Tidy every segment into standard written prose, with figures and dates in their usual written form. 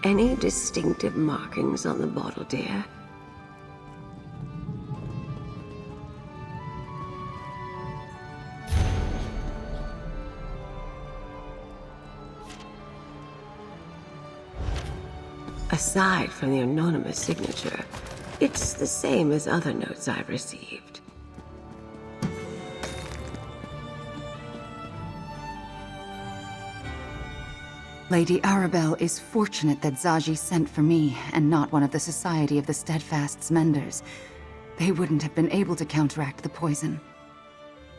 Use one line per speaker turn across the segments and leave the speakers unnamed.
Any distinctive markings on the bottle, dear? Aside from the anonymous signature, it's the same as other notes I've received.
Lady Arabelle is fortunate that Zaji sent for me and not one of the Society of the Steadfast's menders. They wouldn't have been able to counteract the poison.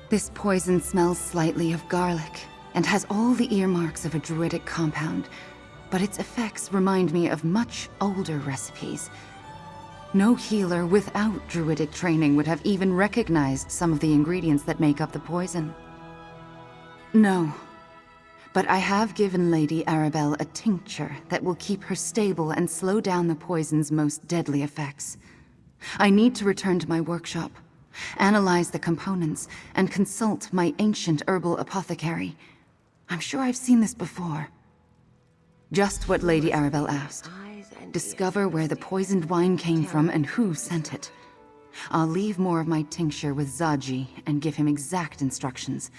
This poison smells slightly of garlic and has all the earmarks of a druidic compound, but its effects remind me of much older recipes. No healer without druidic training would have even recognized some of the ingredients that make up the poison. No. But I have given Lady Arabelle a tincture that will keep her stable and slow down the poison's most deadly effects. I need to return to my workshop, analyze the components, and consult my ancient herbal apothecary. I'm sure I've seen this before. Just what Lady Arabelle asked. Discover where the poisoned wine came from and who sent it. I'll leave more of my tincture with Zaji and give him exact instructions.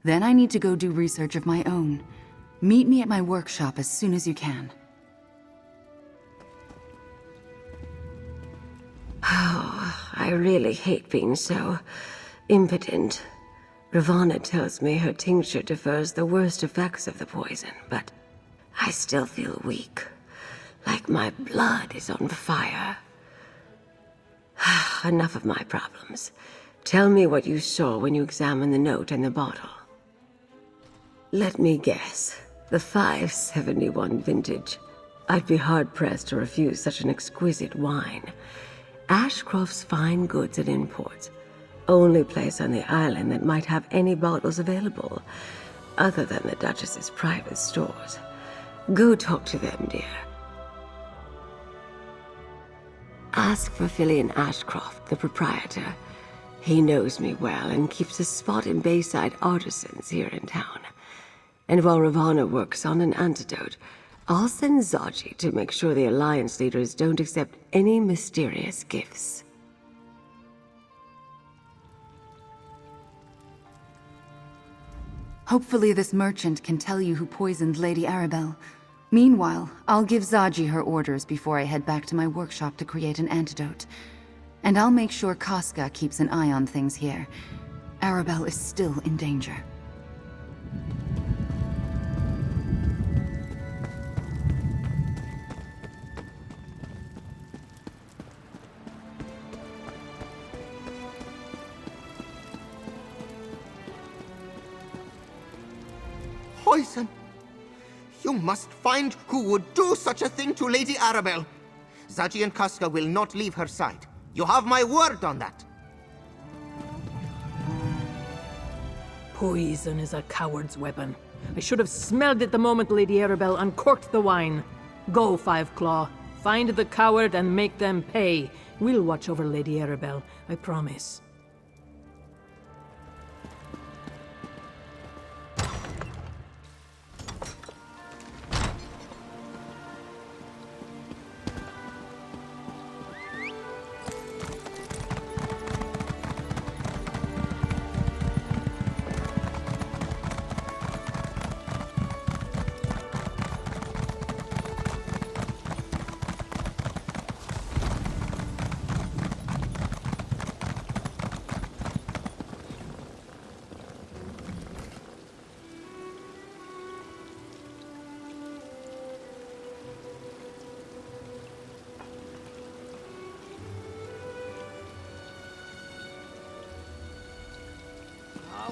Then I need to go do research of my own. Meet me at my workshop as soon as you can.
Oh, I really hate being so impotent. Ravana tells me her tincture defers the worst effects of the poison, but I still feel weak, like my blood is on fire. Enough of my problems. Tell me what you saw when you examined the note and the bottle. Let me guess. The 571 vintage. I'd be hard-pressed to refuse such an exquisite wine. Ashcroft's Fine Goods and Imports. Only place on the island that might have any bottles available, other than the Duchess's private stores. Go talk to them, dear. Ask for Fillion Ashcroft, the proprietor. He knows me well and keeps a spot in Bayside Artisans here in town. And while Ravana works on an antidote, I'll send Zaji to make sure the Alliance leaders don't accept any mysterious gifts.
Hopefully this merchant can tell you who poisoned Lady Arabelle. Meanwhile, I'll give Zaji her orders before I head back to my workshop to create an antidote. And I'll make sure Casca keeps an eye on things here. Arabelle is still in danger.
Poison! You must find who would do such a thing to Lady Arabelle. Zaji and Casca will not leave her side. You have my word on that.
Poison is a coward's weapon. I should have smelled it the moment Lady Arabelle uncorked the wine. Go, Five Claw. Find the coward and make them pay. We'll watch over Lady Arabelle, I promise.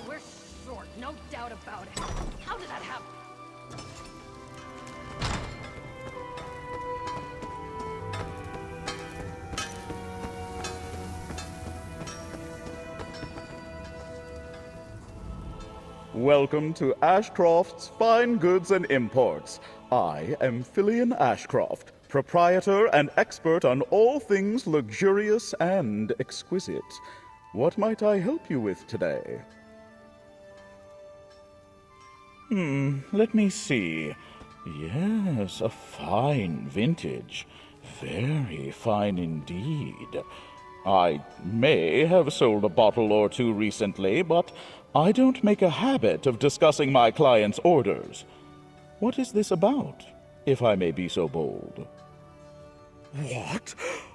We're short, no doubt about it. How did that happen?
Welcome to Ashcroft's Fine Goods and Imports. I am Fillion Ashcroft, proprietor and expert on all things luxurious and exquisite. What might I help you with today? Let me see. Yes, a fine vintage. Very fine indeed. I may have sold a bottle or two recently, but I don't make a habit of discussing my clients' orders. What is this about, if I may be so bold? What?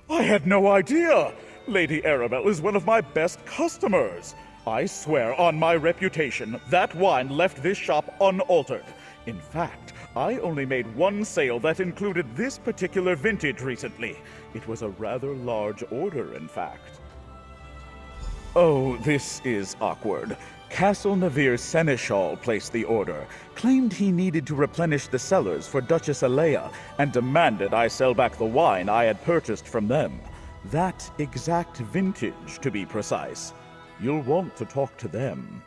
I had no idea! Lady Arabelle is one of my best customers. I swear on my reputation, that wine left this shop unaltered. In fact, I only made one sale that included this particular vintage recently. It was a rather large order, in fact. Oh, this is awkward. Castle Navir's seneschal placed the order, claimed he needed to replenish the cellars for Duchess Alea, and demanded I sell back the wine I had purchased from them. That exact vintage, to be precise. You'll want to talk to them.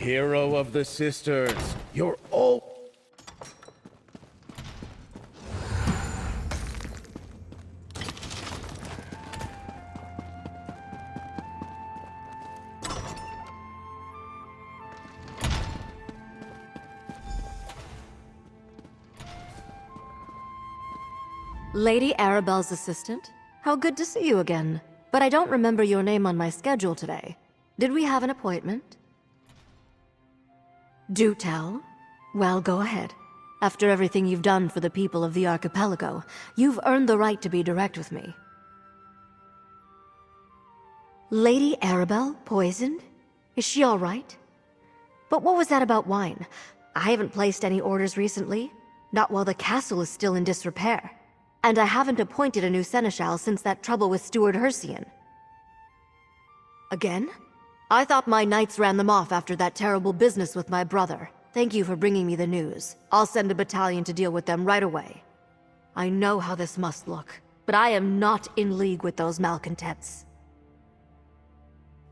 Hero of the Sisters, you're all...
Lady Arabelle's assistant? How good to see you again. But I don't remember your name on my schedule today. Did we have an appointment? Do tell. Well, go ahead. After everything you've done for the people of the archipelago, you've earned the right to be direct with me. Lady Arabelle poisoned? Is she all right? But what was that about wine? I haven't placed any orders recently. Not while the castle is still in disrepair. And I haven't appointed a new seneschal since that trouble with Steward Hercian. Again? I thought my knights ran them off after that terrible business with my brother. Thank you for bringing me the news. I'll send a battalion to deal with them right away. I know how this must look, but I am not in league with those malcontents.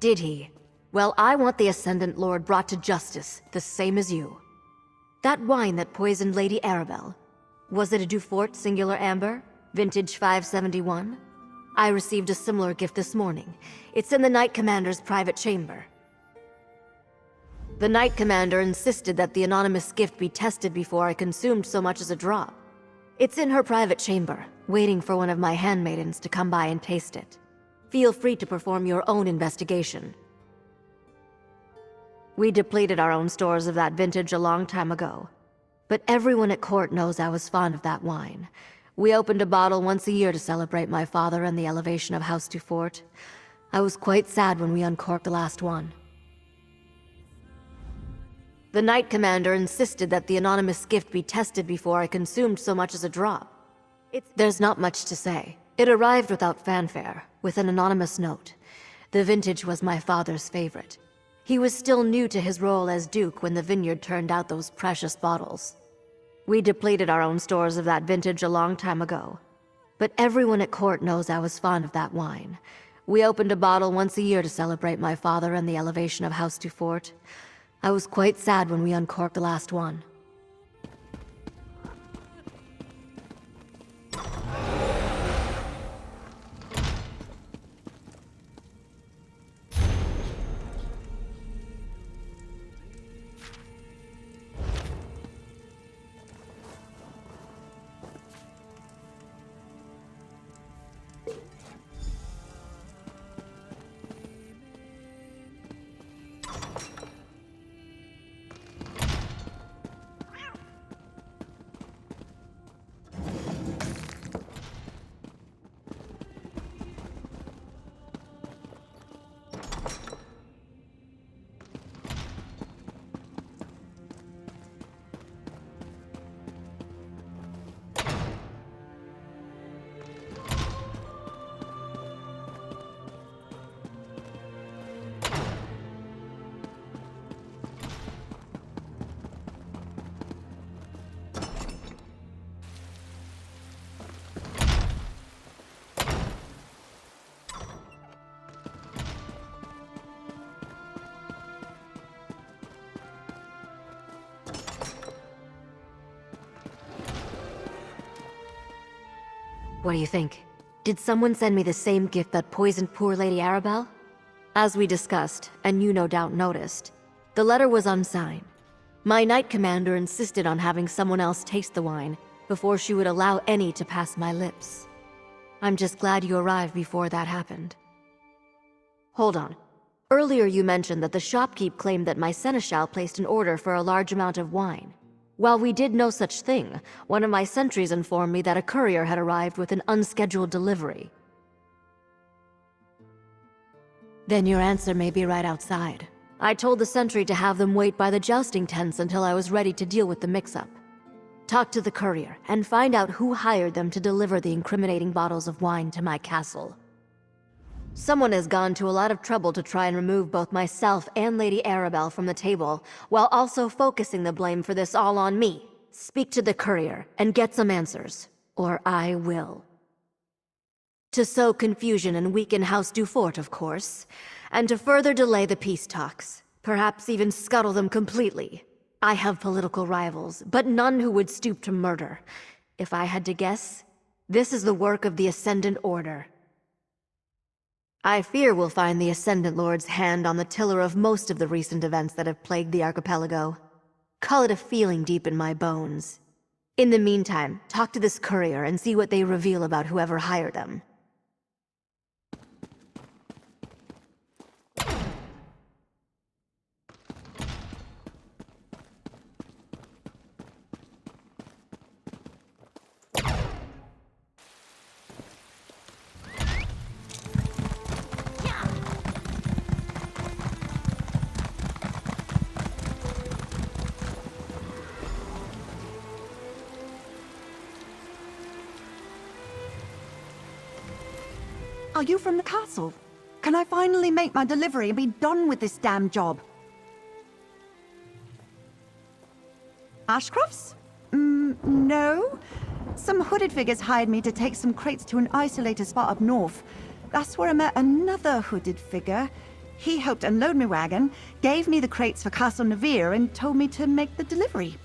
Did he? Well, I want the Ascendant Lord brought to justice, the same as you. That wine that poisoned Lady Arabelle, was it a Dufort Singular Amber? Vintage 571? I received a similar gift this morning. It's in the Knight Commander's private chamber. The Knight Commander insisted that the anonymous gift be tested before I consumed so much as a drop. It's in her private chamber, waiting for one of my handmaidens to come by and taste it. Feel free to perform your own investigation. We depleted our own stores of that vintage a long time ago. But everyone at court knows I was fond of that wine. We opened a bottle once a year to celebrate my father and the elevation of House Dufort. I was quite sad when we uncorked the last one. The Knight Commander insisted that the anonymous gift be tested before I consumed so much as a drop. There's not much to say. It arrived without fanfare, with an anonymous note. The vintage was my father's favorite. He was still new to his role as Duke when the vineyard turned out those precious bottles. We depleted our own stores of that vintage a long time ago. But everyone at court knows I was fond of that wine. We opened a bottle once a year to celebrate my father and the elevation of House Dufort. I was quite sad when we uncorked the last one. What do you think? Did someone send me the same gift that poisoned poor Lady Arabelle? As we discussed, and you no doubt noticed, the letter was unsigned. My Knight Commander insisted on having someone else taste the wine before she would allow any to pass my lips. I'm just glad you arrived before that happened. Hold on. Earlier you mentioned that the shopkeep claimed that my seneschal placed an order for a large amount of wine. While we did no such thing, one of my sentries informed me that a courier had arrived with an unscheduled delivery. Then your answer may be right outside. I told the sentry to have them wait by the jousting tents until I was ready to deal with the mix-up. Talk to the courier and find out who hired them to deliver the incriminating bottles of wine to my castle. Someone has gone to a lot of trouble to try and remove both myself and Lady Arabelle from the table, while also focusing the blame for this all on me. Speak to the courier and get some answers, or I will. To sow confusion and weaken House Dufort, of course, and to further delay the peace talks, perhaps even scuttle them completely. I have political rivals, but none who would stoop to murder. If I had to guess, this is the work of the Ascendant Order. I fear we'll find the Ascendant Lord's hand on the tiller of most of the recent events that have plagued the archipelago. Call it a feeling deep in my bones. In the meantime, talk to this courier and see what they reveal about whoever hired them.
Are you from the castle? Can I finally make my delivery and be done with this damn job? Ashcrofts? No. Some hooded figures hired me to take some crates to an isolated spot up north. That's where I met another hooded figure. He helped unload my wagon, gave me the crates for Castle Navir, and told me to make the delivery.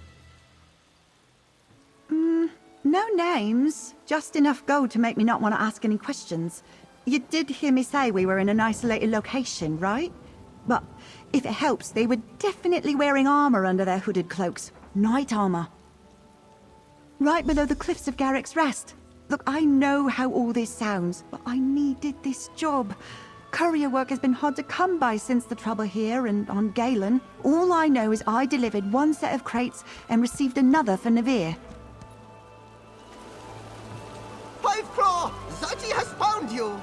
No names. Just enough gold to make me not want to ask any questions. You did hear me say we were in an isolated location, right? But if it helps, they were definitely wearing armor under their hooded cloaks. Knight armor. Right below the cliffs of Garrick's Rest. Look, I know how all this sounds, but I needed this job. Courier work has been hard to come by since the trouble here and on Galen. All I know is I delivered one set of crates and received another for Navir.
Five Claw! Zaji has found you!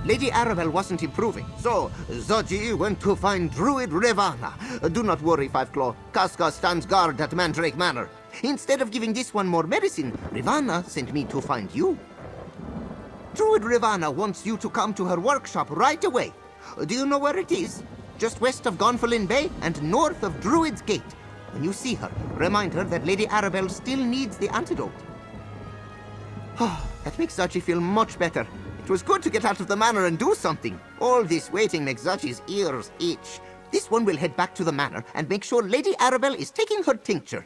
Lady Arabelle wasn't improving, so Zaji went to find Druid Ravana. Do not worry, Five Claw. Casca stands guard at Mandrake Manor. Instead of giving this one more medicine, Ravana sent me to find you. Druid Ravana wants you to come to her workshop right away. Do you know where it is? Just west of Gonfalon Bay and north of Druid's Gate. When you see her, remind her that Lady Arabelle still needs the antidote. That makes Zaji feel much better. It was good to get out of the manor and do something. All this waiting makes Zaji's ears itch. This one will head back to the manor and make sure Lady Arabelle is taking her tincture.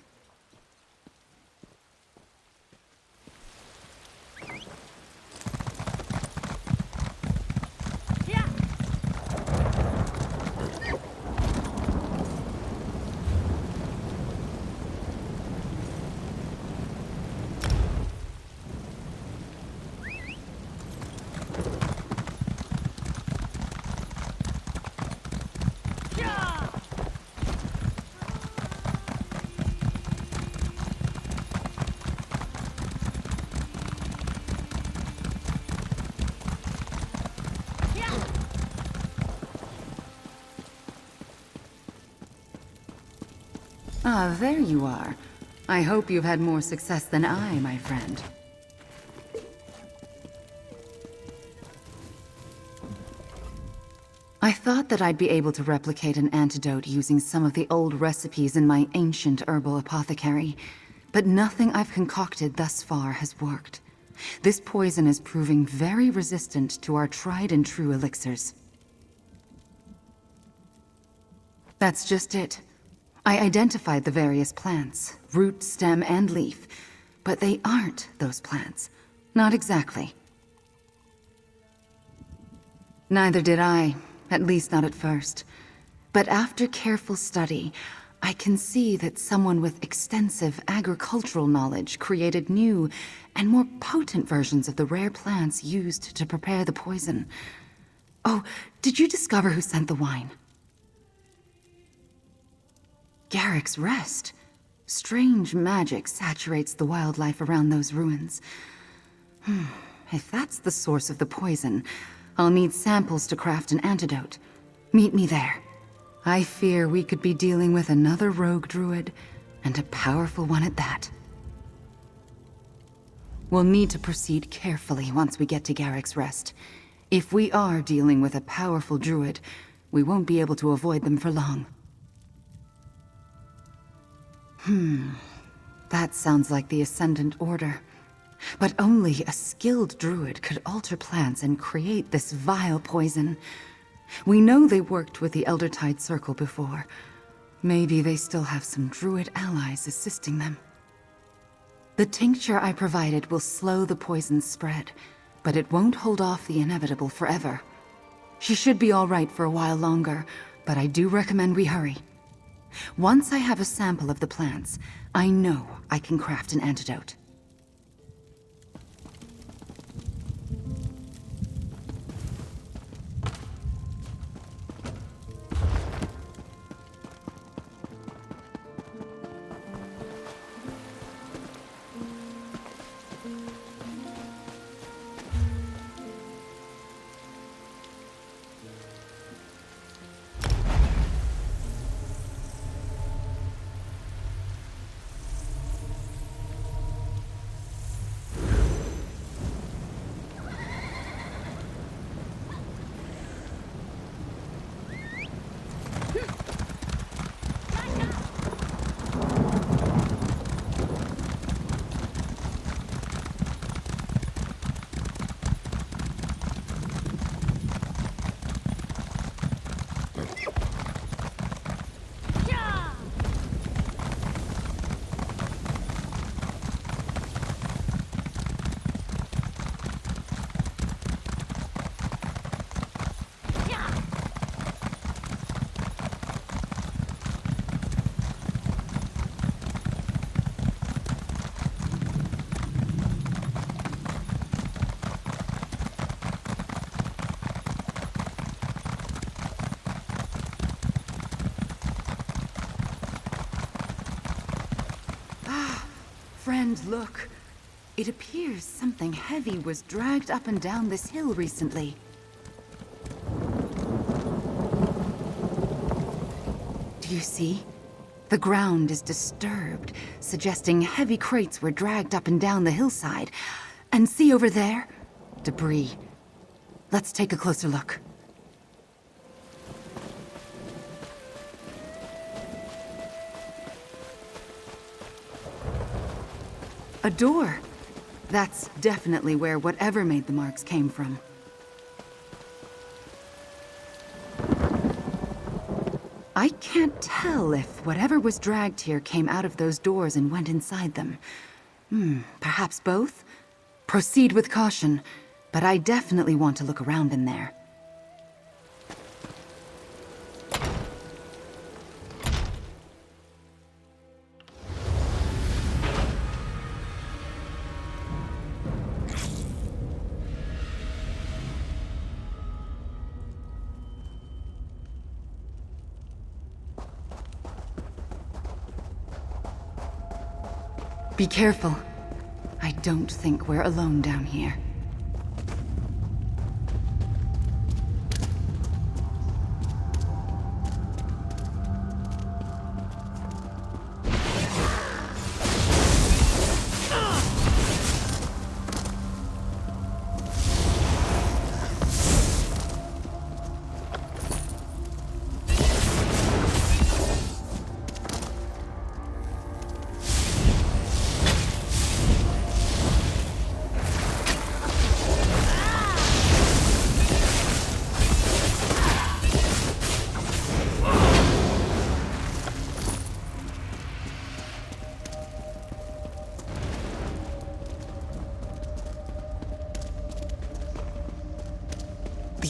Ah, there you are. I hope you've had more success than I, my friend. I thought that I'd be able to replicate an antidote using some of the old recipes in my ancient herbal apothecary, but nothing I've concocted thus far has worked. This poison is proving very resistant to our tried and true elixirs. That's just it. I identified the various plants, root, stem, and leaf, but they aren't those plants. Not exactly. Neither did I, at least not at first. But after careful study, I can see that someone with extensive agricultural knowledge created new and more potent versions of the rare plants used to prepare the poison. Oh, did you discover who sent the wine? Garrick's Rest. Strange magic saturates the wildlife around those ruins. If that's the source of the poison, I'll need samples to craft an antidote. Meet me there. I fear we could be dealing with another rogue druid, and a powerful one at that. We'll need to proceed carefully once we get to Garrick's Rest. If we are dealing with a powerful druid, we won't be able to avoid them for long. That sounds like the Ascendant Order. But only a skilled druid could alter plants and create this vile poison. We know they worked with the Eldertide Circle before. Maybe they still have some druid allies assisting them. The tincture I provided will slow the poison's spread, but it won't hold off the inevitable forever. She should be all right for a while longer, but I do recommend we hurry. Once I have a sample of the plants, I know I can craft an antidote. Friend, look. It appears something heavy was dragged up and down this hill recently. Do you see? The ground is disturbed, suggesting heavy crates were dragged up and down the hillside. And see over there? Debris. Let's take a closer look. A door. That's definitely where whatever made the marks came from. I can't tell if whatever was dragged here came out of those doors and went inside them. Perhaps both? Proceed with caution, but I definitely want to look around in there. Be careful. I don't think we're alone down here.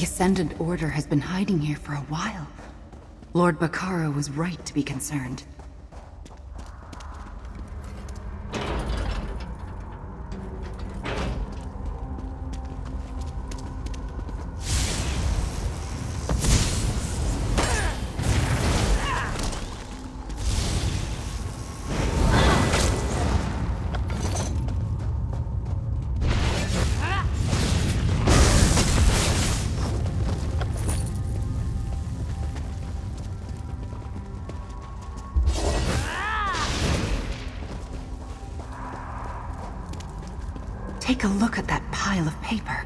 The Ascendant Order has been hiding here for a while. Lord Bakara was right to be concerned. Take a look at that pile of paper.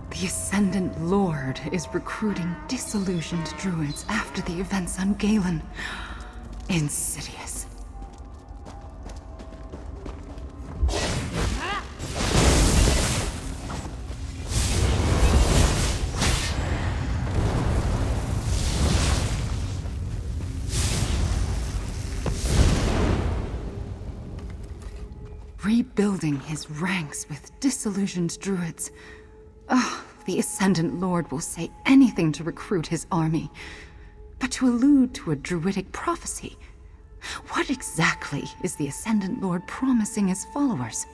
The Ascendant Lord is recruiting disillusioned druids after the events on Galen. Insidious. Rebuilding his ranks with disillusioned druids. The Ascendant Lord will say anything to recruit his army. But to allude to a druidic prophecy, what exactly is the Ascendant Lord promising his followers?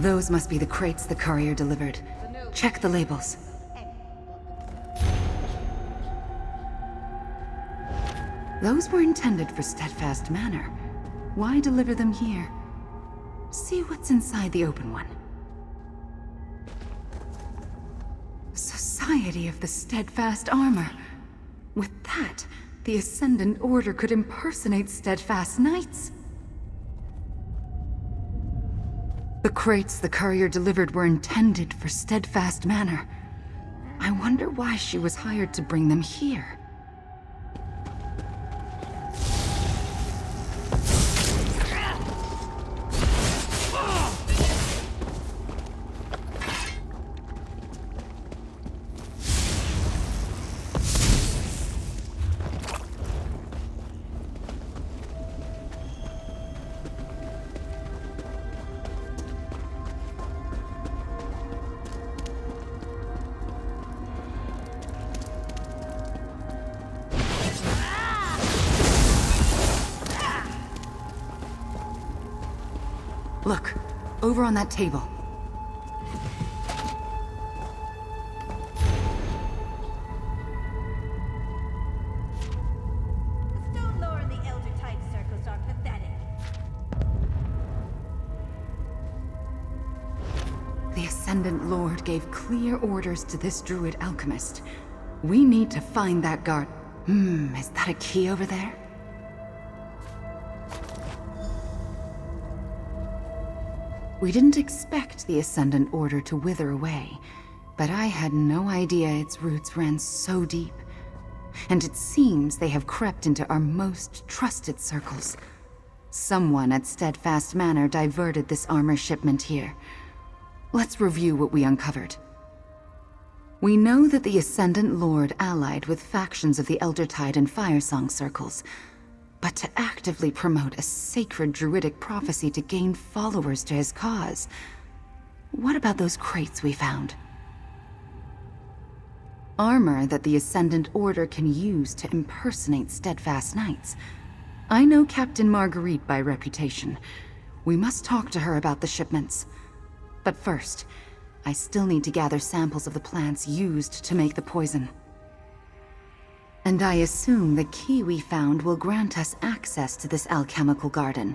Those must be the crates the courier delivered. Check the labels. Those were intended for Steadfast Manor. Why deliver them here? See what's inside the open one. Society of the Steadfast Armor. With that, the Ascendant Order could impersonate Steadfast Knights. The crates the courier delivered were intended for Steadfast Manor. I wonder why she was hired to bring them here. Look, over on that table.
The stone lore in the Elder Tide circles are pathetic.
The Ascendant Lord gave clear orders to this druid alchemist. We need to find that guard. Is that a key over there? We didn't expect the Ascendant Order to wither away, but I had no idea its roots ran so deep. And it seems they have crept into our most trusted circles. Someone at Steadfast Manor diverted this armor shipment here. Let's review what we uncovered. We know that the Ascendant Lord allied with factions of the Eldertide and Firesong circles. But to actively promote a sacred druidic prophecy to gain followers to his cause. What about those crates we found? Armor that the Ascendant Order can use to impersonate Steadfast Knights. I know Captain Marguerite by reputation. We must talk to her about the shipments. But first, I still need to gather samples of the plants used to make the poison. And I assume the key we found will grant us access to this alchemical garden.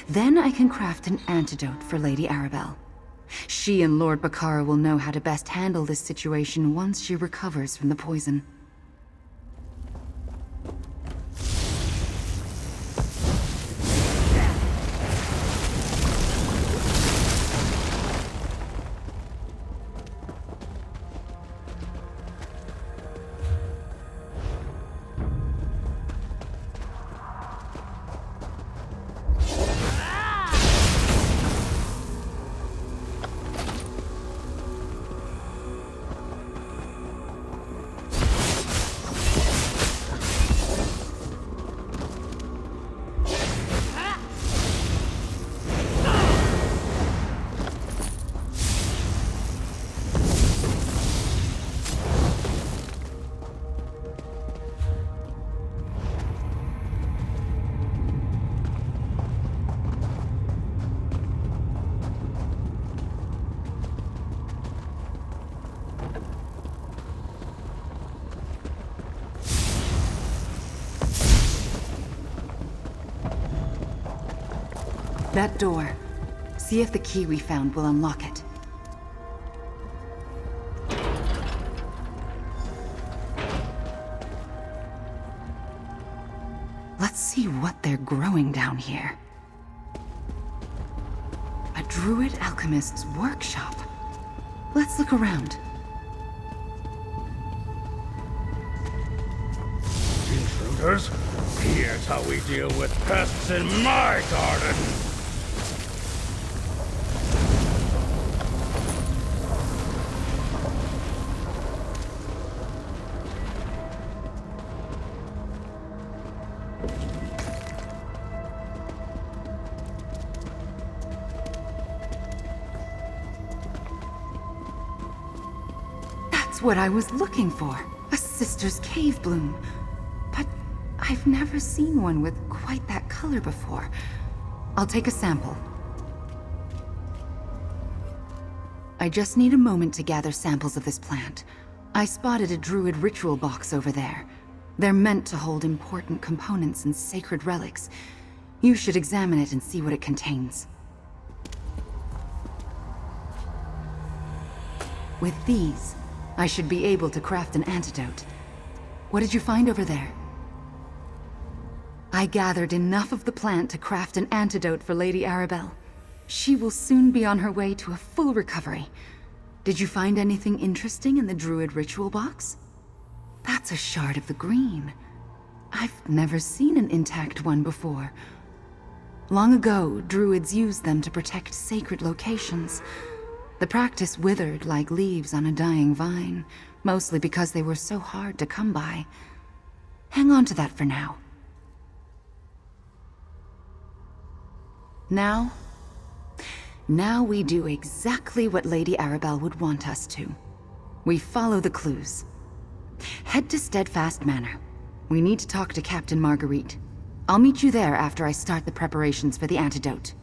Then I can craft an antidote for Lady Arabelle. She and Lord Bakara will know how to best handle this situation once she recovers from the poison. That door. See if the key we found will unlock it. Let's see what they're growing down here. A druid alchemist's workshop. Let's look around.
Intruders? Here's how we deal with pests in my garden!
That's what I was looking for. A sister's cave bloom. But I've never seen one with quite that color before. I'll take a sample. I just need a moment to gather samples of this plant. I spotted a druid ritual box over there. They're meant to hold important components and sacred relics. You should examine it and see what it contains. With these, I should be able to craft an antidote. What did you find over there? I gathered enough of the plant to craft an antidote for Lady Arabelle. She will soon be on her way to a full recovery. Did you find anything interesting in the druid ritual box? That's a shard of the green. I've never seen an intact one before. Long ago, druids used them to protect sacred locations. The practice withered like leaves on a dying vine, mostly because they were so hard to come by. Hang on to that for now. Now we do exactly what Lady Arabelle would want us to. We follow the clues. Head to Steadfast Manor. We need to talk to Captain Marguerite. I'll meet you there after I start the preparations for the antidote.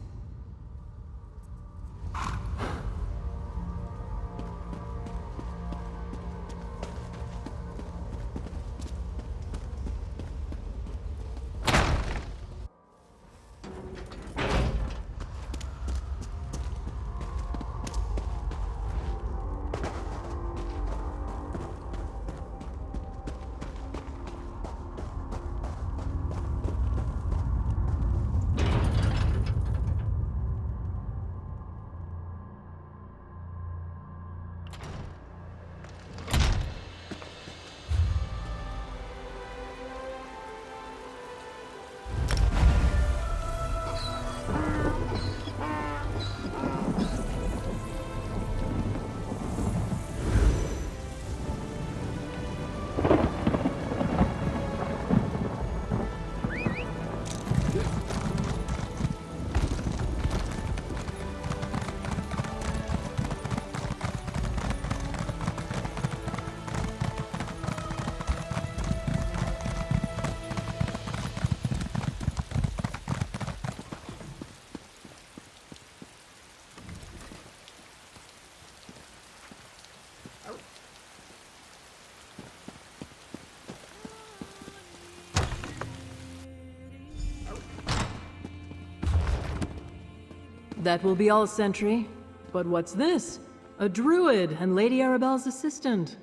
That will be all, Sentry. But what's this? A druid and Lady Arabelle's assistant.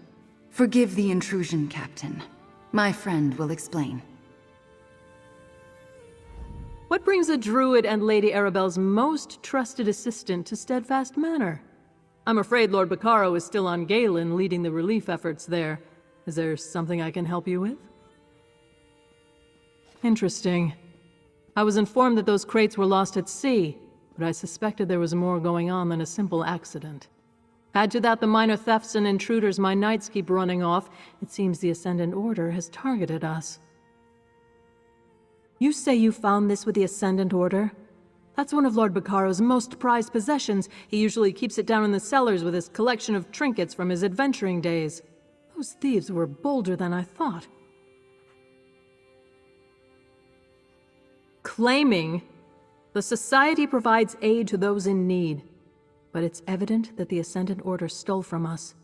Forgive the intrusion, Captain. My friend will explain.
What brings a druid and Lady Arabelle's most trusted assistant to Steadfast Manor? I'm afraid Lord Bacaro is still on Galen, leading the relief efforts there. Is there something I can help you with? Interesting. I was informed that those crates were lost at sea, but I suspected there was more going on than a simple accident. Add to that the minor thefts and intruders my knights keep running off, it seems the Ascendant Order has targeted us. You say you found this with the Ascendant Order? That's one of Lord Bacaro's most prized possessions. He usually keeps it down in the cellars with his collection of trinkets from his adventuring days. Those thieves were bolder than I thought. Claiming the Society provides aid to those in need, but it's evident that the Ascendant Order stole from us.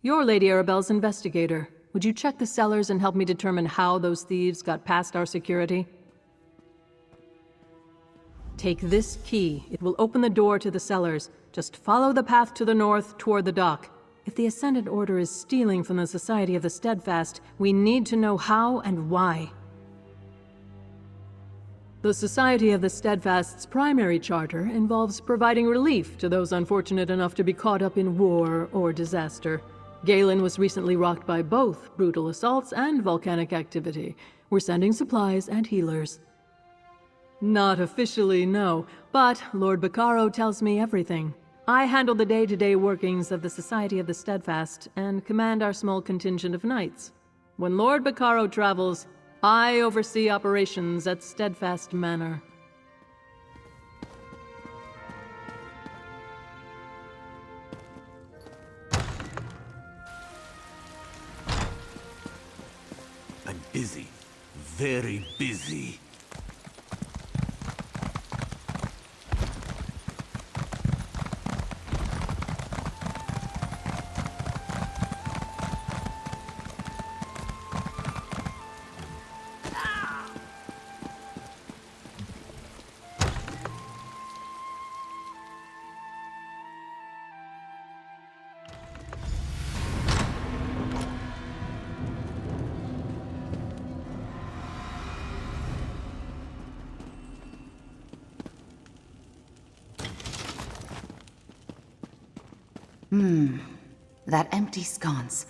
You're Lady Arabelle's investigator. Would you check the cellars and help me determine how those thieves got past our security? Take this key. It will open the door to the cellars. Just follow the path to the north toward the dock. If the Ascendant Order is stealing from the Society of the Steadfast, we need to know how and why. The Society of the Steadfast's primary charter involves providing relief to those unfortunate enough to be caught up in war or disaster. Galen was recently rocked by both brutal assaults and volcanic activity. We're sending supplies and healers. Not officially, no, but Lord Bacaro tells me everything. I handle the day-to-day workings of the Society of the Steadfast and command our small contingent of knights. When Lord Bacaro travels, I oversee operations at Steadfast Manor.
I'm busy. Very busy.
That empty sconce.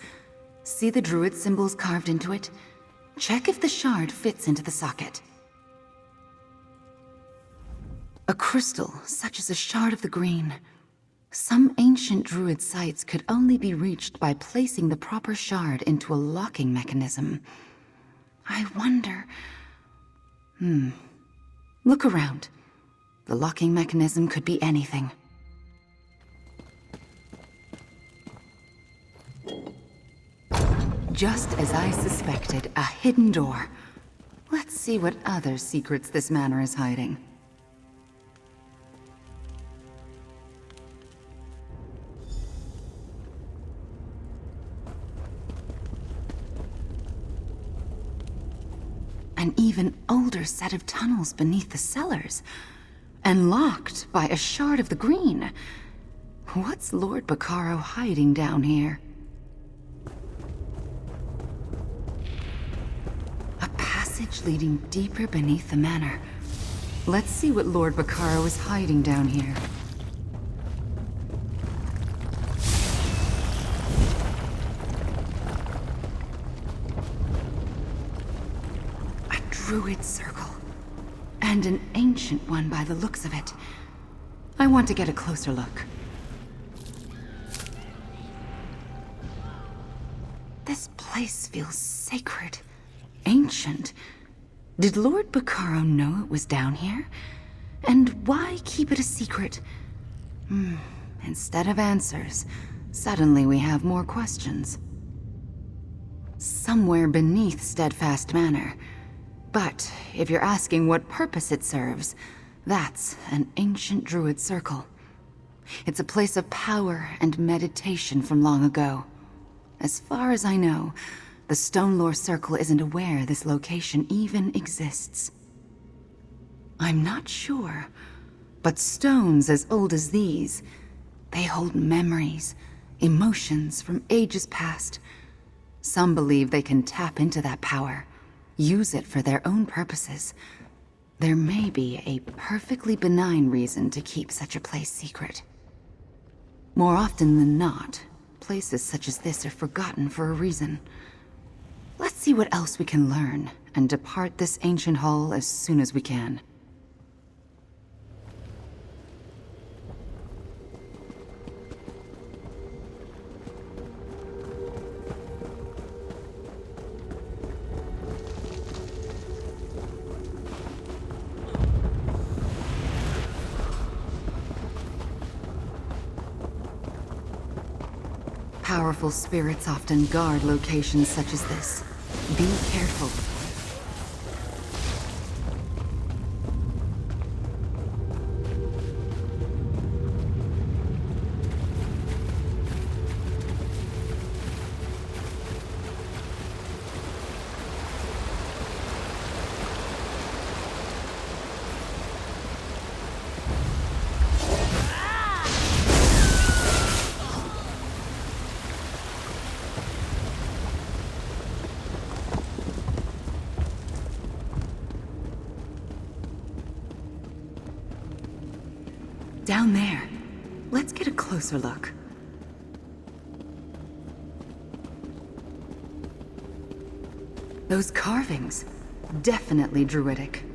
See the druid symbols carved into it? Check if the shard fits into the socket. A crystal, such as a shard of the green. Some ancient druid sites could only be reached by placing the proper shard into a locking mechanism. I wonder... Look around. The locking mechanism could be anything. Just as I suspected, a hidden door. Let's see what other secrets this manor is hiding. An even older set of tunnels beneath the cellars, and locked by a shard of the green. What's Lord Bacaro hiding down here? A passage leading deeper beneath the manor. Let's see what Lord Bacaro is hiding down here. Druid circle. And an ancient one by the looks of it. I want to get a closer look. This place feels sacred. Ancient. Did Lord Bacaro know it was down here? And why keep it a secret? Instead of answers, suddenly we have more questions. Somewhere beneath Steadfast Manor. But if you're asking what purpose it serves, that's an ancient druid circle. It's a place of power and meditation from long ago. As far as I know, the Stonelore Circle isn't aware this location even exists. I'm not sure, but stones as old as these, They hold memories, emotions from ages past. Some believe they can tap into that power, use it for their own purposes. There may be a perfectly benign reason to keep such a place secret. More often than not, places such as this are forgotten for a reason. Let's see what else we can learn, and depart this ancient hall as soon as we can. Powerful spirits often guard locations such as this. Be careful. Down there. Let's get a closer look. Those carvings. Definitely druidic.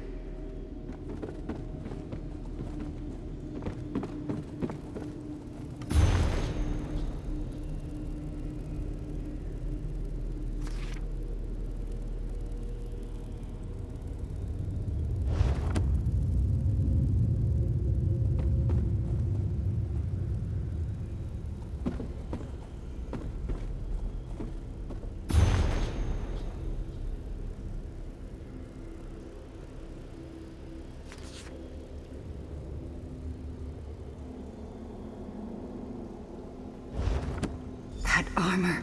That armor.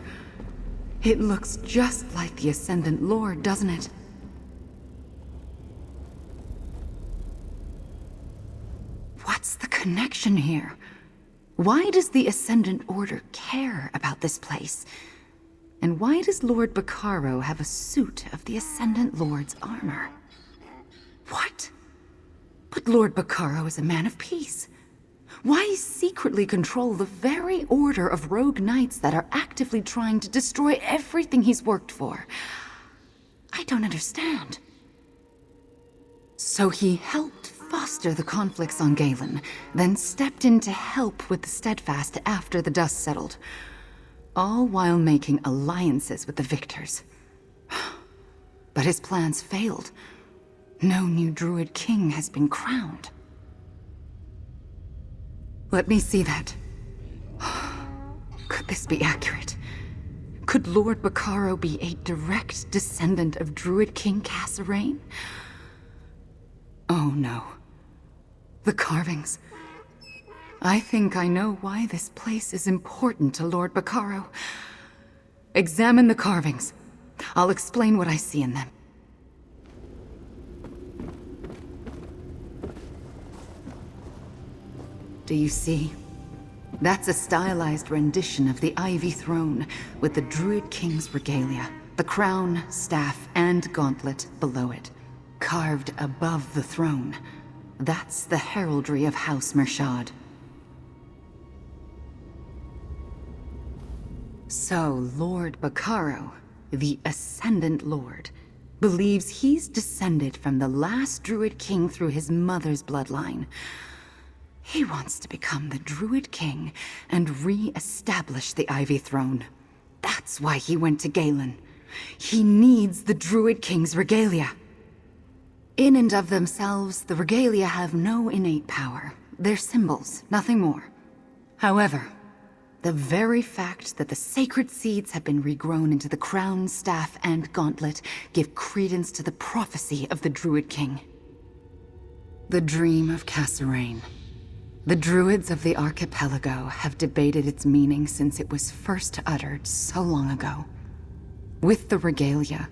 It looks just like the Ascendant Lord, doesn't it? What's the connection here? Why does the Ascendant Order care about this place? And why does Lord Baccaro have a suit of the Ascendant Lord's armor? What? But Lord Baccaro is a man of peace. Why secretly control the very order of rogue knights that are actively trying to destroy everything he's worked for? I don't understand. So he helped foster the conflicts on Galen, then stepped in to help with the Steadfast after the dust settled, all while making alliances with the victors. But his plans failed. No new Druid King has been crowned. Let me see that. Could this be accurate? Could Lord Baccaro be a direct descendant of Druid King Kasserine? Oh no. The carvings. I think I know why this place is important to Lord Baccaro. Examine the carvings. I'll explain what I see in them. Do you see? That's a stylized rendition of the Ivy Throne, with the Druid King's regalia, the crown, staff, and gauntlet below it. Carved above the throne. That's the heraldry of House Mershad. So, Lord Baccaro, the Ascendant Lord, believes he's descended from the last Druid King through his mother's bloodline. He wants to become the Druid King and re-establish the Ivy Throne. That's why he went to Galen. He needs the Druid King's regalia. In and of themselves, the regalia have no innate power. They're symbols, nothing more. However, the very fact that the sacred seeds have been regrown into the crown, staff, and gauntlet give credence to the prophecy of the Druid King. The dream of Kasserine. The Druids of the archipelago have debated its meaning since it was first uttered so long ago. With the regalia,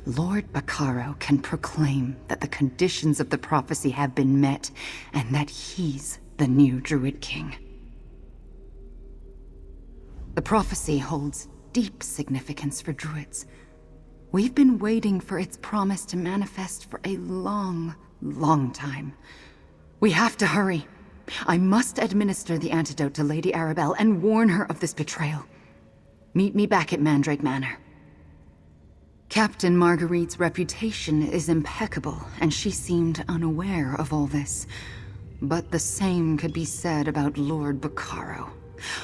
Lord Baccaro can proclaim that the conditions of the prophecy have been met and that he's the new Druid King. The prophecy holds deep significance for druids. We've been waiting for its promise to manifest for a long, long time. We have to hurry. I must administer the antidote to Lady Arabelle and warn her of this betrayal. Meet me back at Mandrake Manor. Captain Marguerite's reputation is impeccable, and she seemed unaware of all this. But the same could be said about Lord Baccaro.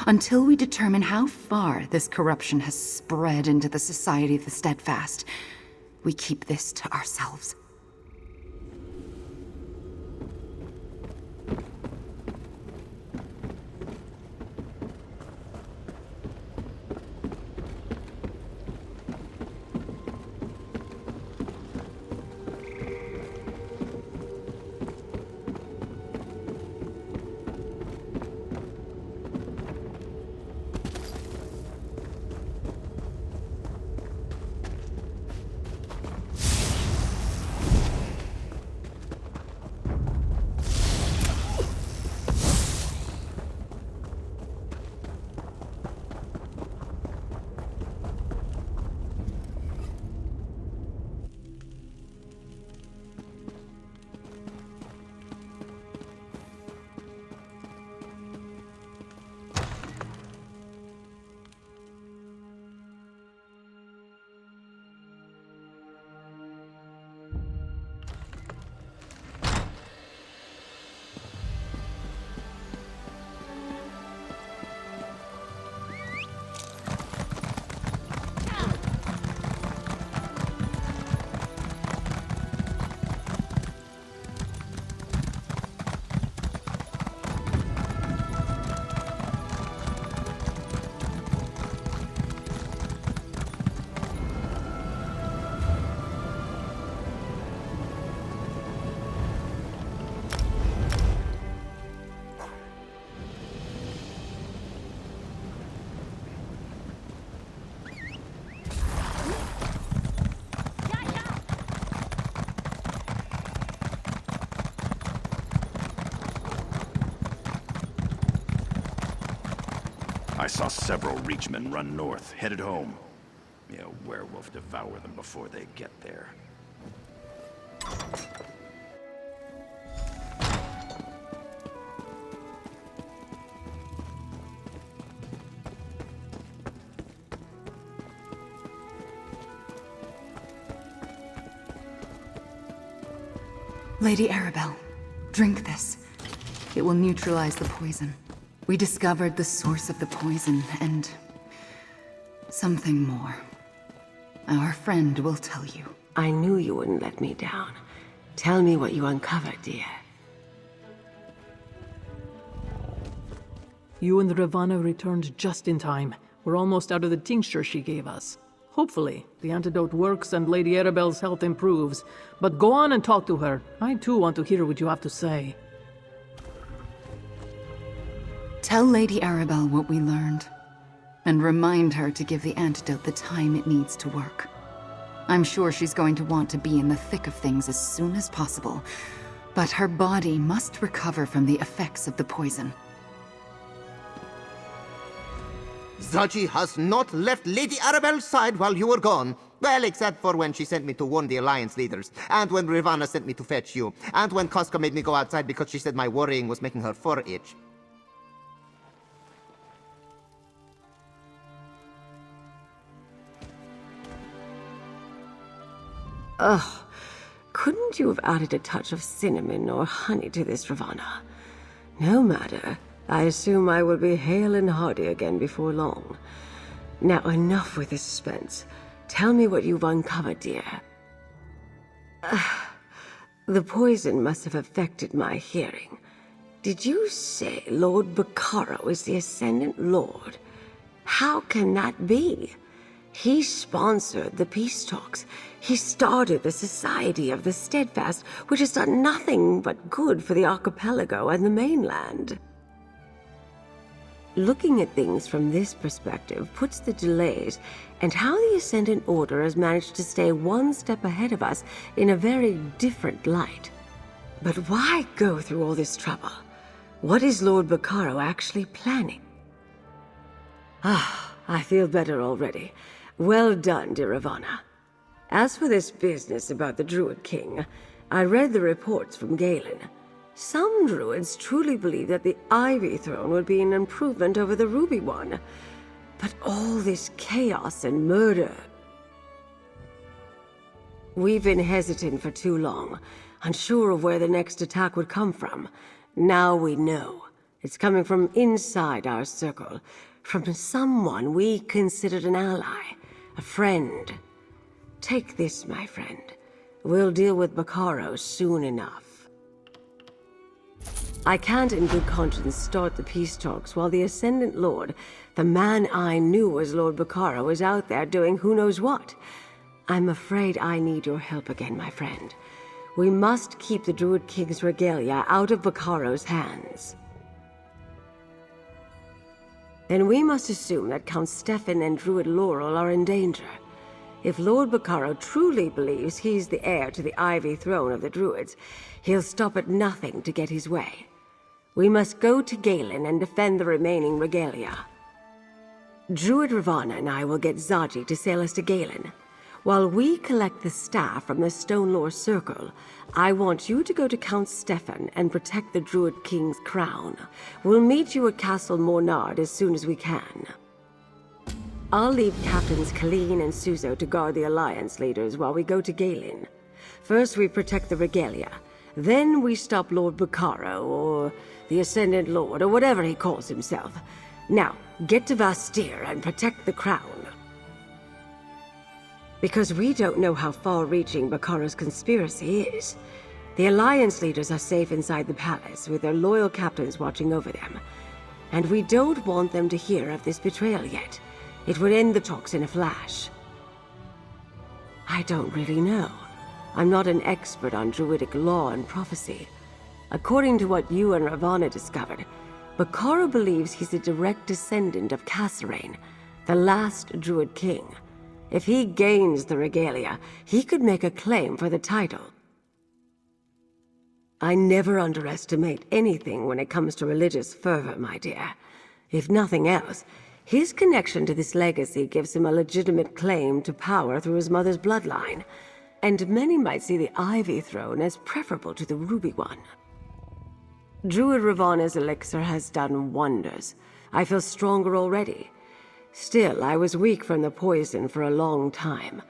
Until we determine how far this corruption has spread into the Society of the Steadfast, we keep this to ourselves.
I saw several Reachmen run north, headed home. May a werewolf devour them before they get there.
Lady Arabelle, drink this. It will neutralize the poison. We discovered the source of the poison, and something more. Our friend will tell you.
I knew you wouldn't let me down. Tell me what you uncovered, dear.
You and Ravana returned just in time. We're almost out of the tincture she gave us. Hopefully, the antidote works and Lady Arabelle's health improves. But go on and talk to her. I too want to hear what you have to say.
Tell Lady Arabelle what we learned, and remind her to give the antidote the time it needs to work. I'm sure she's going to want to be in the thick of things as soon as possible, but her body must recover from the effects of the poison.
Zaji has not left Lady Arabelle's side while you were gone. Well, except for when she sent me to warn the Alliance leaders, and when Ravana sent me to fetch you, and when Casca made me go outside because she said my worrying was making her fur itch.
Ugh, couldn't you have added a touch of cinnamon or honey to this, Ravana? No matter. I assume I will be hale and hearty again before long. Now enough with the suspense. Tell me what you've uncovered, dear. The poison must have affected my hearing. Did you say Lord Baccaro is the Ascendant Lord? How can that be? He sponsored the peace talks. He started the Society of the Steadfast, which has done nothing but good for the archipelago and the mainland. Looking at things from this perspective puts the delays and how the Ascendant Order has managed to stay one step ahead of us in a very different light. But why go through all this trouble? What is Lord Baccaro actually planning? I feel better already. Well done, dear Ivana. As for this business about the Druid King, I read the reports from Galen. Some druids truly believe that the Ivy Throne would be an improvement over the Ruby one. But all this chaos and murder... We've been hesitant for too long, unsure of where the next attack would come from. Now we know. It's coming from inside our circle, from someone we considered an ally, a friend. Take this, my friend. We'll deal with Bacaro soon enough. I can't in good conscience start the peace talks while the Ascendant Lord, the man I knew as Lord Bacaro, is out there doing who knows what. I'm afraid I need your help again, my friend. We must keep the Druid King's regalia out of Bacaro's hands. Then we must assume that Count Stefan and Druid Laurel are in danger. If Lord Bacaro truly believes he's the heir to the Ivy Throne of the Druids, he'll stop at nothing to get his way. We must go to Galen and defend the remaining regalia. Druid Ravana and I will get Zaji to sail us to Galen. While we collect the staff from the Stonelore Circle, I want you to go to Count Stefan and protect the Druid King's crown. We'll meet you at Castle Mornard as soon as we can. I'll leave Captains Colleen and Suzo to guard the Alliance leaders while we go to Galen. First we protect the regalia, then we stop Lord Bacaro, or the Ascendant Lord, or whatever he calls himself. Now, get to Vastir and protect the crown. Because we don't know how far-reaching Bacaro's conspiracy is. The Alliance leaders are safe inside the palace, with their loyal captains watching over them. And we don't want them to hear of this betrayal yet. It would end the talks in a flash. I don't really know. I'm not an expert on Druidic law and prophecy. According to what you and Ravana discovered, Bacaro believes he's a direct descendant of Kasserine, the last Druid King. If he gains the regalia, he could make a claim for the title. I never underestimate anything when it comes to religious fervor, my dear. If nothing else, his connection to this legacy gives him a legitimate claim to power through his mother's bloodline, and many might see the Ivy Throne as preferable to the Ruby one. Druid Ravana's elixir has done wonders. I feel stronger already. Still, I was weak from the poison for a long time.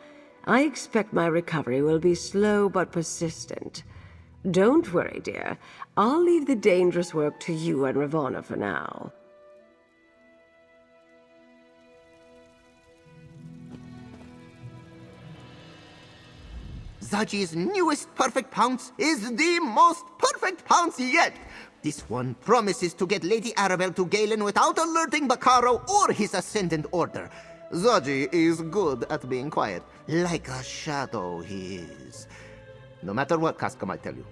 I expect my recovery will be slow but persistent. Don't worry, dear. I'll leave the dangerous work to you and Ravana for now.
Zaji's newest perfect pounce is the most perfect pounce yet! This one promises to get Lady Arabelle to Galen without alerting Bacaro or his Ascendant Order. Zaji is good at being quiet. Like a shadow he is. No matter what Casca might tell you.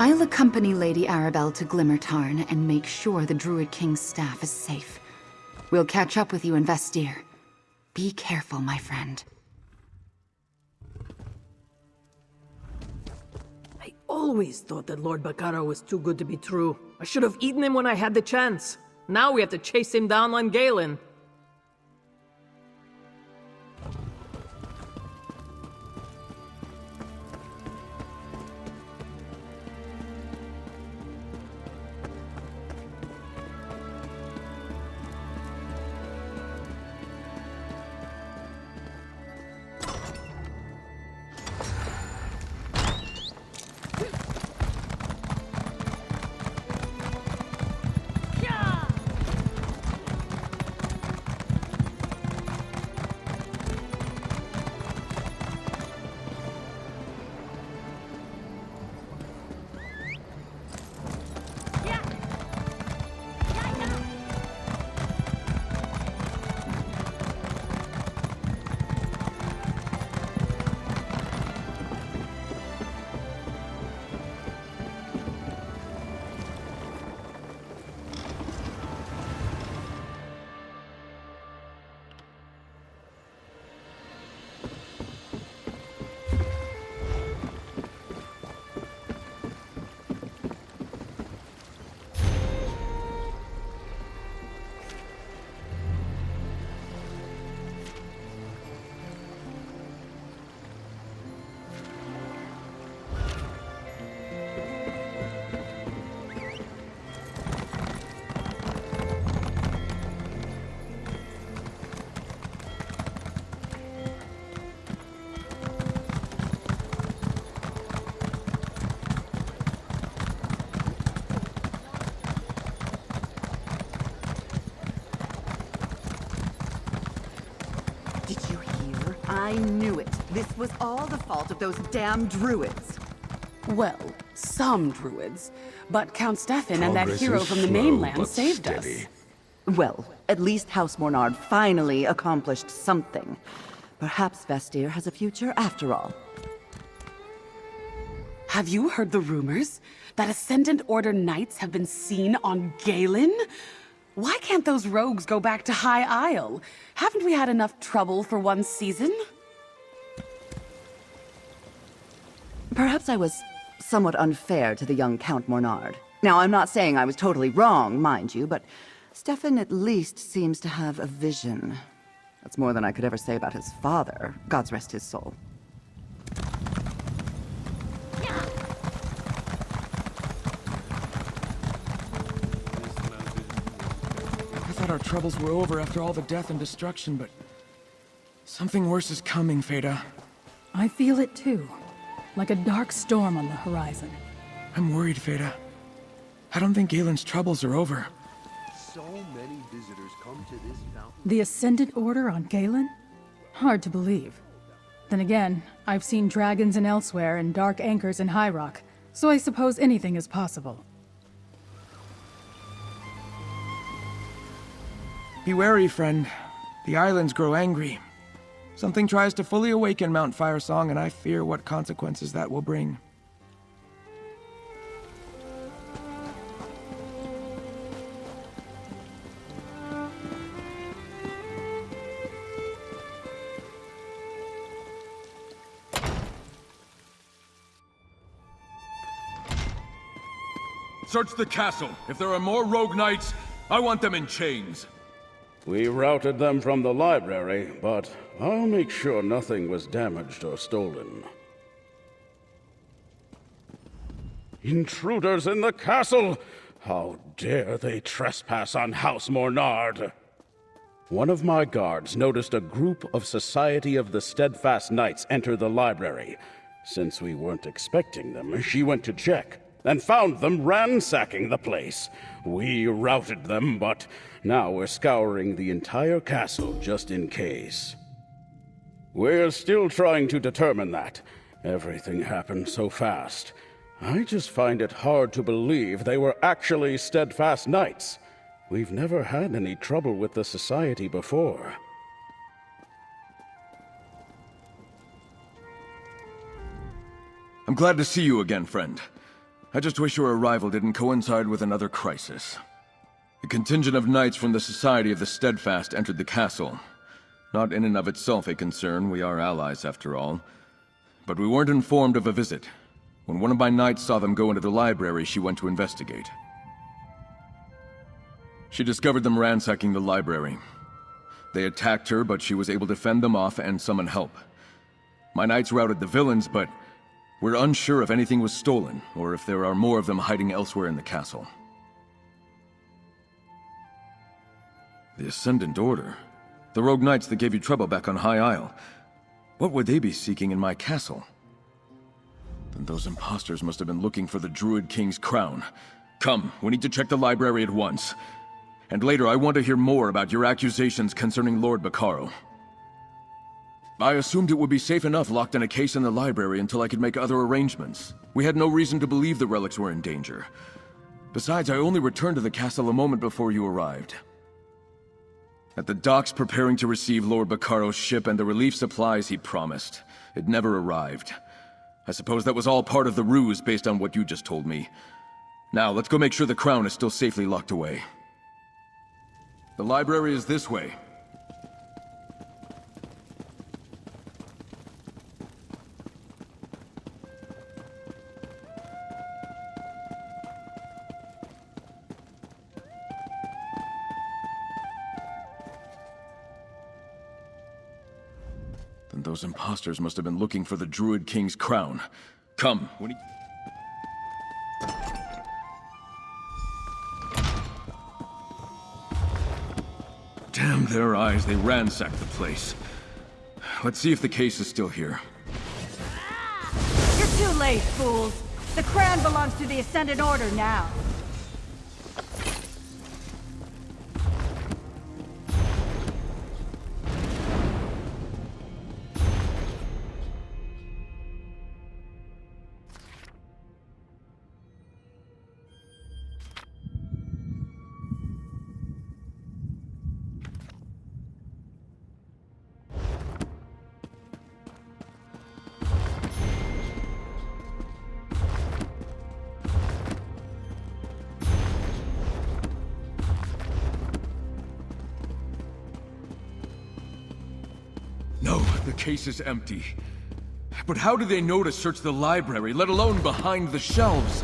I'll accompany Lady Arabelle to Glimmertarn and make sure the Druid King's staff is safe. We'll catch up with you in Vastir. Be careful, my friend.
I always thought that Lord Bacaro was too good to be true. I should have eaten him when I had the chance. Now we have to chase him down on Galen.
I knew it. This was all the fault of those damn druids.
Well, some druids. But Count Stefan and that
Progress
hero
is
from the
slow,
mainland
but
saved
steady.
us.
Well, at least House Mornard finally accomplished something. Perhaps Vestir has a future after all.
Have you heard the rumors? That Ascendant Order knights have been seen on Galen? Why can't those rogues go back to High Isle? Haven't we had enough trouble for one season?
Perhaps I was somewhat unfair to the young Count Mornard. Now, I'm not saying I was totally wrong, mind you, but Stefan at least seems to have a vision. That's more than I could ever say about his father, God's rest his soul.
I thought our troubles were over after all the death and destruction, but something worse is coming, Feda.
I feel it too. Like a dark storm on the horizon.
I'm worried, Feda. I don't think Galen's troubles are over.
So many visitors come to this fountain.
The Ascendant Order on Galen? Hard to believe. Then again, I've seen dragons in Elsewhere and dark anchors in High Rock, so I suppose anything is possible.
Be wary, friend. The islands grow angry. Something tries to fully awaken Mount Firesong, and I fear what consequences that will bring.
Search the castle. If there are more rogue knights, I want them in chains.
We routed them from the library, but I'll make sure nothing was damaged or stolen. Intruders in the castle! How dare they trespass on House Mornard? One of my guards noticed a group of Society of the Steadfast Knights enter the library. Since we weren't expecting them, she went to check and found them ransacking the place. We routed them, but now we're scouring the entire castle just in case. We're still trying to determine that. Everything happened so fast. I just find it hard to believe they were actually Steadfast Knights. We've never had any trouble with the Society before.
I'm glad to see you again, friend. I just wish your arrival didn't coincide with another crisis. A contingent of knights from the Society of the Steadfast entered the castle. Not in and of itself a concern, we are allies after all. But we weren't informed of a visit. When one of my knights saw them go into the library, she went to investigate. She discovered them ransacking the library. They attacked her, but she was able to fend them off and summon help. My knights routed the villains, but we're unsure if anything was stolen, or if there are more of them hiding elsewhere in the castle. The Ascendant Order? The rogue knights that gave you trouble back on High Isle. What would they be seeking in my castle? Then those imposters must have been looking for the Druid King's crown. Come, we need to check the library at once. And later I want to hear more about your accusations concerning Lord Bacaro. I assumed it would be safe enough locked in a case in the library until I could make other arrangements. We had no reason to believe the relics were in danger. Besides, I only returned to the castle a moment before you arrived. At the docks preparing to receive Lord Bacaro's ship and the relief supplies he promised. It never arrived. I suppose that was all part of the ruse based on what you just told me. Now, let's go make sure the crown is still safely locked away. The library is this way. Then those imposters must have been looking for the Druid King's crown. Come, we need... Damn their eyes, they ransacked the place. Let's see if the case is still here.
You're too late, fools. The crown belongs to the Ascendant Order now.
No, the case is empty. But how do they know to search the library, let alone behind the shelves?